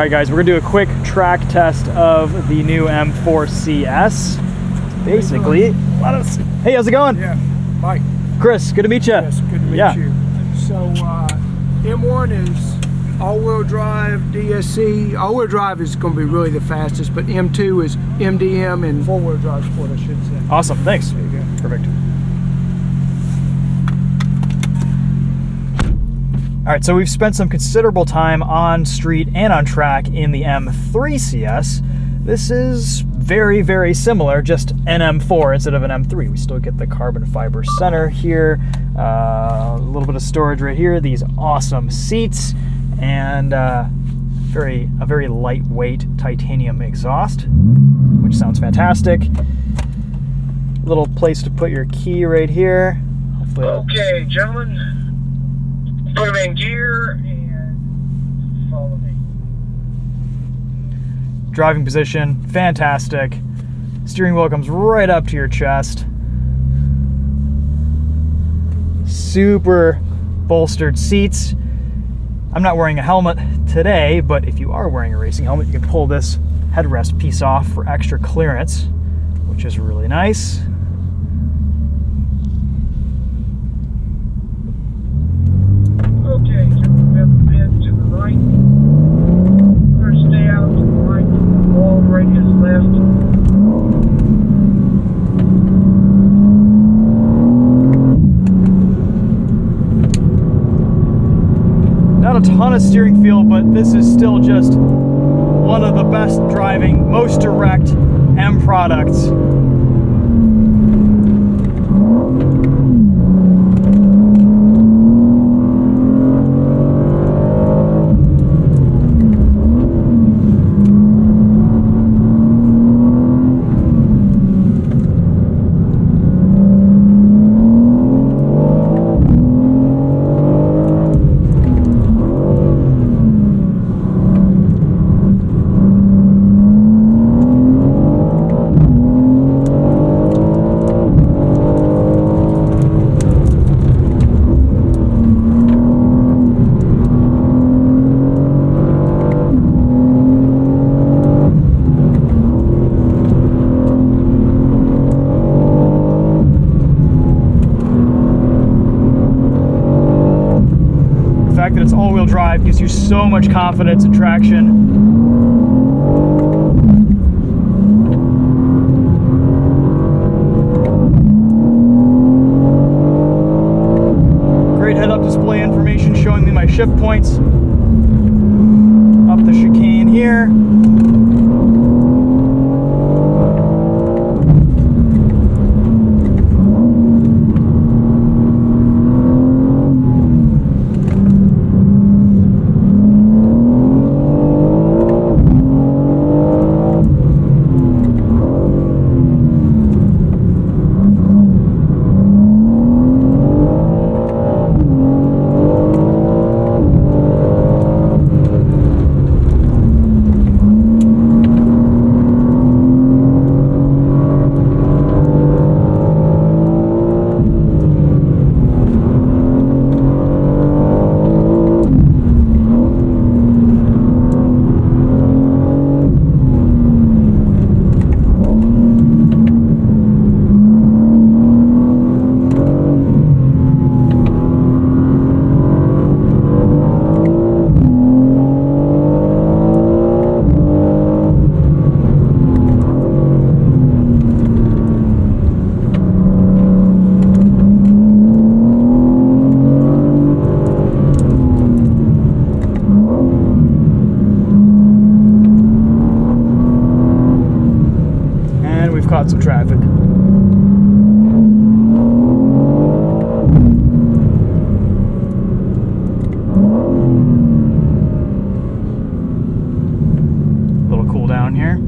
All right, guys, we're gonna do a quick track test of the new M4 CS. Basically, hey, how's it going? Yeah, Mike. Chris, good to meet you. Yes, good to meet you. So M1 is all-wheel drive, DSC. All-wheel drive is going to be really the fastest, but M2 is MDM and four-wheel drive sport, I should say. Awesome, thanks. There you go. Perfect. All right, so we've spent some considerable time on street and on track in the M3 CS. This is very, very similar, just an M4 instead of an M3. We still get the carbon fiber center here, a little bit of storage right here, these awesome seats, and a very lightweight titanium exhaust, which sounds fantastic. Little place to put your key right here. Hopefully okay, gentlemen, put them in gear and follow me. Driving position, fantastic. Steering wheel comes right up to your chest. Super bolstered seats. I'm not wearing a helmet today, but if you are wearing a racing helmet, you can pull this headrest piece off for extra clearance, which is really nice. Okay, gentlemen, we have the bend to the right. We're going to stay out to the right. Wall radius left. Not a ton of steering feel, but this is still just one of the best driving, most direct M products. The fact that it's all-wheel drive gives you so much confidence and traction. Great head-up display information showing me my shift points. Up the chicane here. Caught some traffic. Little cool down here.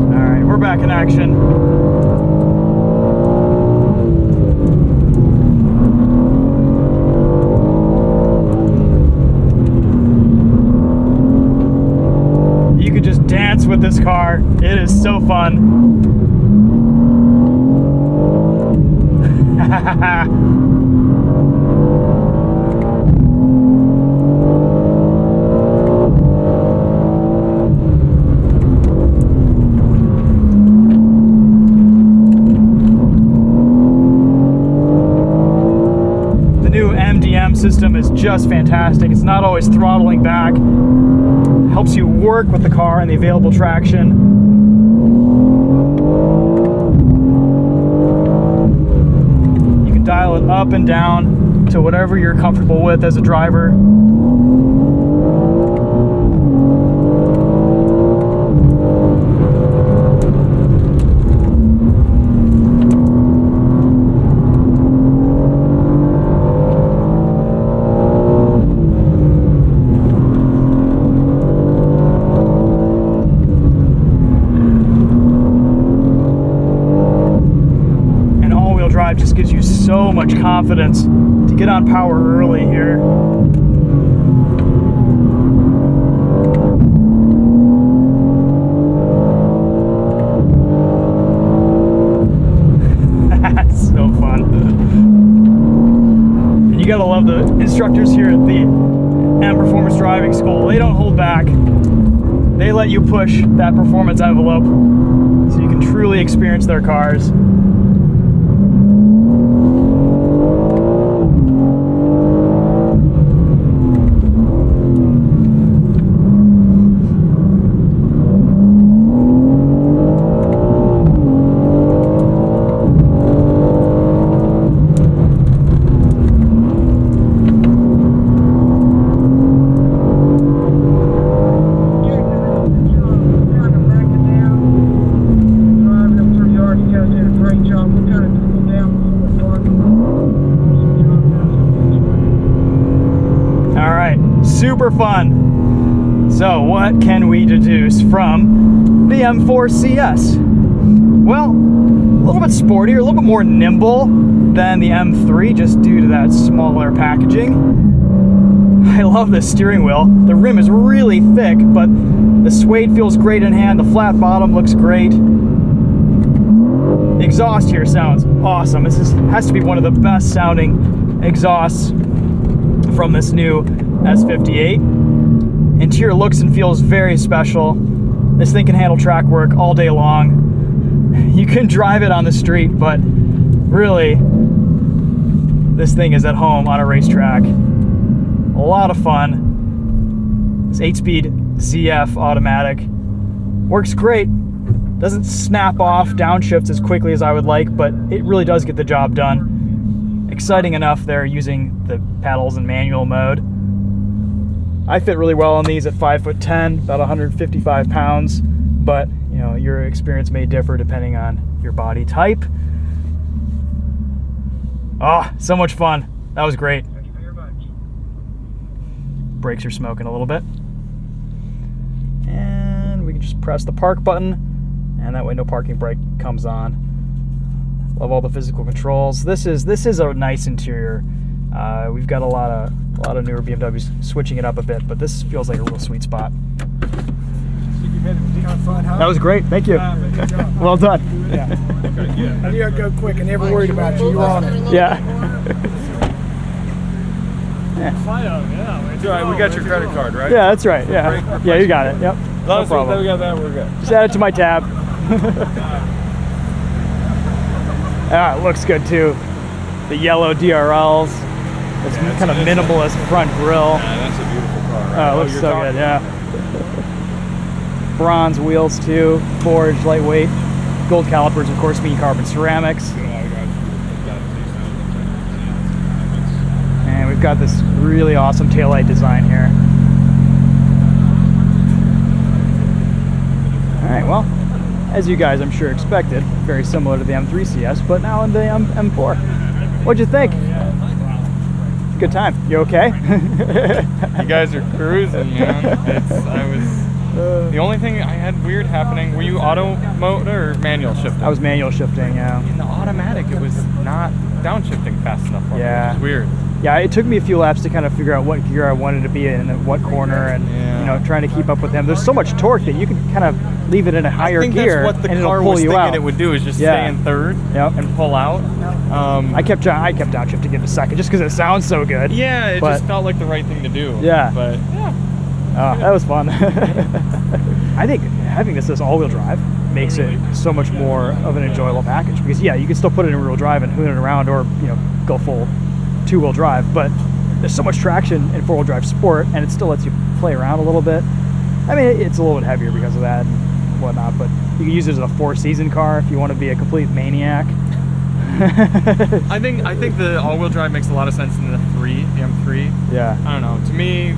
All right, we're back in action. car. It is so fun. The new MDM system is just fantastic. It's not always throttling back. Helps you work with the car and the available traction. You can dial it up and down to whatever you're comfortable with as a driver. Just gives you so much confidence to get on power early here. That's so fun. And you gotta love the instructors here at the M Performance Driving School. They don't hold back. They let you push that performance envelope so you can truly experience their cars. Super fun. So what can we deduce from the M4 CS? Well, a little bit sportier, a little bit more nimble than the M3 just due to that smaller packaging. I love the steering wheel. The rim is really thick, but the suede feels great in hand. The flat bottom looks great. The exhaust here sounds awesome. This has to be one of the best sounding exhausts from this new S58. Interior looks and feels very special. This thing can handle track work all day long. You can drive it on the street, but really, this thing is at home on a racetrack. A lot of fun. This 8-speed ZF automatic works great. Doesn't snap off downshifts as quickly as I would like, but it really does get the job done. Exciting enough they're using the pedals in manual mode. I fit really well on these at 5'10", about 155 pounds, but you know, your experience may differ depending on your body type. Ah, so much fun. That was great. Thank you very much. Brakes are smoking a little bit. And we can just press the park button, and that way no parking brake comes on. Love all the physical controls. This is a nice interior. We've got a lot of newer BMWs switching it up a bit, but this feels like a real sweet spot. That was great. Thank you. Good job. Well done. Yeah. I knew I'd go quick. I never worried about you. You're on it. Yeah. It's all right, we got your credit card, right? Yeah, that's right. Yeah. Yeah, you got it. Yep. As long as we got that, we're good. Just add it to my tab. Ah, it looks good too. The yellow DRLs. It's kind of minimalist front grille. Yeah, that's a beautiful car. Right? Oh, it looks so good, yeah. Bronze wheels too, forged, lightweight. Gold calipers, of course, being carbon ceramics. And we've got this really awesome taillight design here. All right, well, as you guys I'm sure expected, very similar to the M3 CS, but now in the M4. What'd you think? Good time. You okay? You guys are cruising, man. The only thing I had weird happening, were you auto mode or manual shifting? I was manual shifting, yeah. In the automatic, it was not downshifting fast enough for me, Yeah. which is weird. Yeah, it took me a few laps to kind of figure out what gear I wanted to be in and what corner, and you know, trying to keep up with him. There's so much torque that you can kind of leave it in a higher gear, that's what the and car it'll pull was you thinking out. it would do, is just stay in third and pull out. I kept downshifting into second just because it sounds so good. Yeah, it just felt like the right thing to do. Yeah, but that was fun. I think having this as all-wheel drive makes it so much more of an enjoyable package, because you can still put it in rear-wheel drive and hoon it around, or go full two-wheel drive, but there's so much traction in four-wheel drive sport, and it still lets you play around a little bit. I mean, it's a little bit heavier because of that and whatnot, but you can use it as a four-season car if you want to be a complete maniac. I think the all-wheel drive makes a lot of sense in the M3. Yeah. I don't know. To me,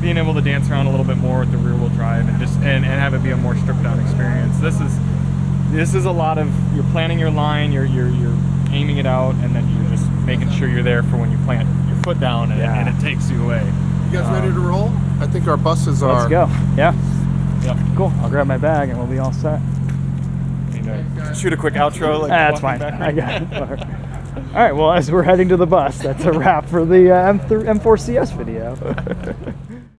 being able to dance around a little bit more with the rear-wheel drive and just and have it be a more stripped-down experience. This is a lot of, you're planning your line, you're aiming it out, and then you're just making sure you're there for when you plant your foot down and it takes you away. You guys ready to roll? I think our buses are. Let's go. Yeah. Yep. Cool. I'll grab my bag and we'll be all set. Shoot a quick outro. Like that's fine. I got it. All right. Well, as we're heading to the bus, that's a wrap for the M4CS video.